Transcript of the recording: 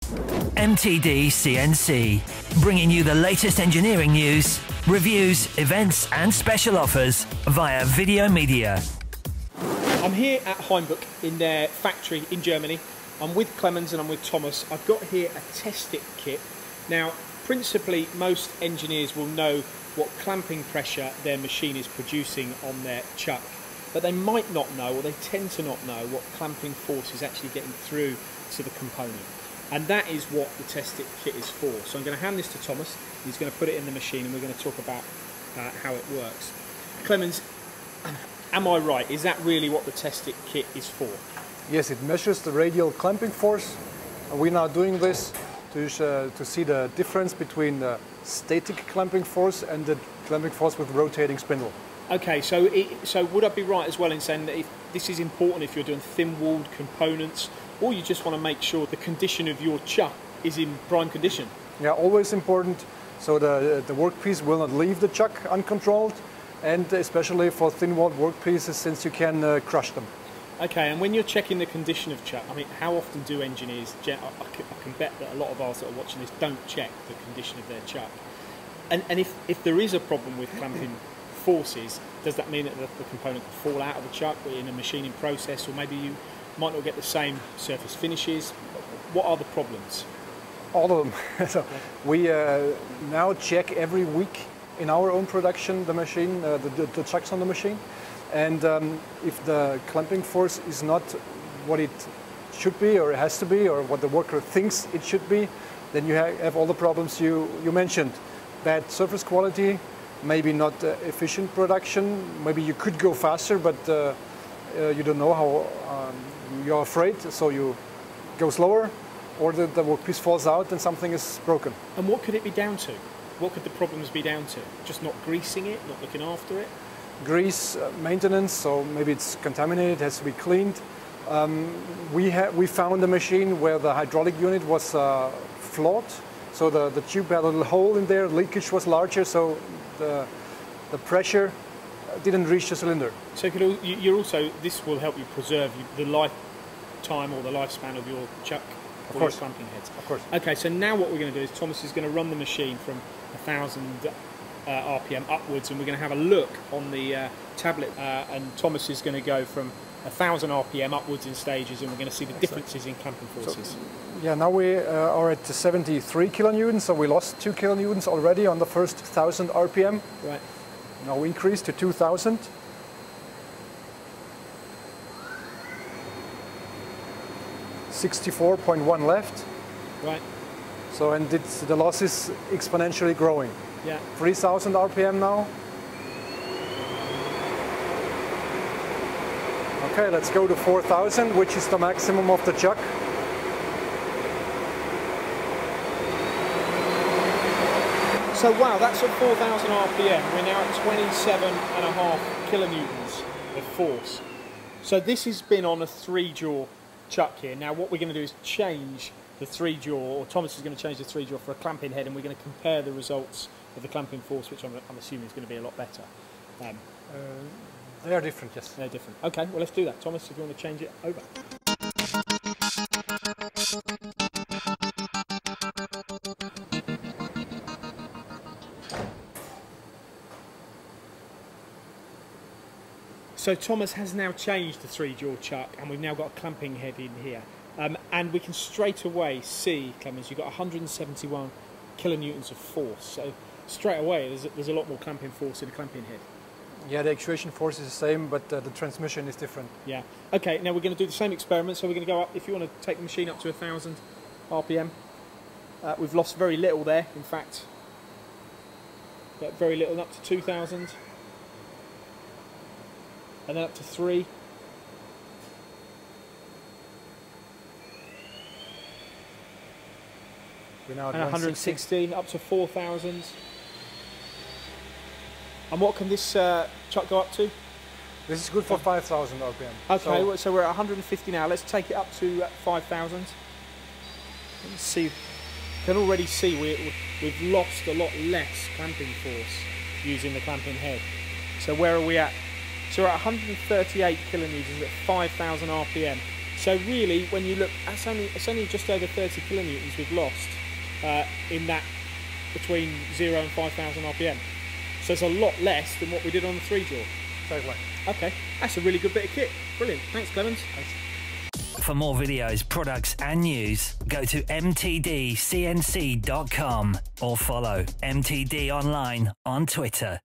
MTD CNC, bringing you the latest engineering news, reviews, events and special offers via video media. I'm here at Hainbuch in their factory in Germany. I'm with Clemens and I'm with Thomas. I've got here a test it kit. Now, principally, most engineers will know what clamping pressure their machine is producing on their chuck, but they might not know, or they tend to not know, what clamping force is actually getting through to the component. And that is what the test it kit is for. So I'm going to hand this to Thomas. He's going to put it in the machine and we're going to talk about how it works. Clemens, am I right? Is that really what the test it kit is for? Yes, it measures the radial clamping force. We're now doing this to see the difference between the static clamping force and the clamping force with rotating spindle. Okay, so would I be right as well in saying that if this is important if you're doing thin-walled components, or you just want to make sure the condition of your chuck is in prime condition? Yeah, always important. So the workpiece will not leave the chuck uncontrolled, and especially for thin-walled workpieces, since you can crush them. Okay, and when you're checking the condition of chuck, I mean, how often do engineers, I can bet that a lot of ours that are watching this don't check the condition of their chuck. And if there is a problem with clamping forces, does that mean that the component can fall out of the chuck in a machining process, or maybe you might not get the same surface finishes? What are the problems? All of them. So we now check every week in our own production the machine, the chucks on the machine. And if the clamping force is not what it should be or it has to be or what the worker thinks it should be, then you have all the problems you mentioned. Bad surface quality, maybe not efficient production, maybe you could go faster but you don't know how, you're afraid, so you go slower, or the workpiece falls out and something is broken. And what could it be down to? What could the problems be down to? Just not greasing it, not looking after it? Grease maintenance, so maybe it's contaminated, has to be cleaned. We found a machine where the hydraulic unit was flawed, so the tube had a little hole in there, leakage was larger, so the pressure didn't reach the cylinder. So you're also, this will help you preserve the lifetime or the lifespan of your chuck or your clamping heads. Of course. Okay, so now what we're going to do is Thomas is going to run the machine from 1,000 RPM upwards, and we're going to have a look on the tablet, and Thomas is going to go from 1,000 RPM upwards in stages, and we're going to see the differences in clamping forces. So, yeah, now we are at 73 kilonewtons, so we lost 2 kilonewtons already on the first 1,000 RPM. Right. Now we increase to 2,000. $64.1 left. Right. So, and the loss is exponentially growing. Yeah. 3,000 RPM now. Okay, let's go to 4,000, which is the maximum of the chuck. So wow, that's at 4,000 RPM. We're now at 27.5 kilonewtons of force. So this has been on a 3-jaw chuck here. Now what we're going to do is change the 3-jaw, or Thomas is going to change the 3-jaw for a clamping head, and we're going to compare the results of the clamping force, which I'm assuming is going to be a lot better. They are different, yes. They're different. Okay, well let's do that. Thomas, if you want to change it over. So Thomas has now changed the 3-jaw chuck, and we've now got a clamping head in here. And we can straight away see, Clemens, you've got 171 kilonewtons of force. So straight away, there's a lot more clamping force in a clamping head. Yeah, the actuation force is the same, but the transmission is different. Yeah. Okay, now we're going to do the same experiment. So we're going to go up, if you want to take the machine up to 1,000 RPM. We've lost very little there, in fact. Got very little, up to 2,000. And then up to 3. We're now at and 160, up to 4,000. And what can this chuck go up to? This is good for 5,000 RPM. Okay, so we're at 150 now. Let's take it up to 5,000. Let's see. You can already see we've lost a lot less clamping force using the clamping head. So where are we at? So we're at 138 kilonewtons at 5,000 RPM. So really, when you look, it's only just over 30 kilonewtons we've lost in that between 0 and 5,000 RPM. So it's a lot less than what we did on the 3-jaw. Exactly. Okay, that's a really good bit of kit. Brilliant. Thanks, Clemens. Thanks. For more videos, products and news, go to mtdcnc.com or follow MTD Online on Twitter.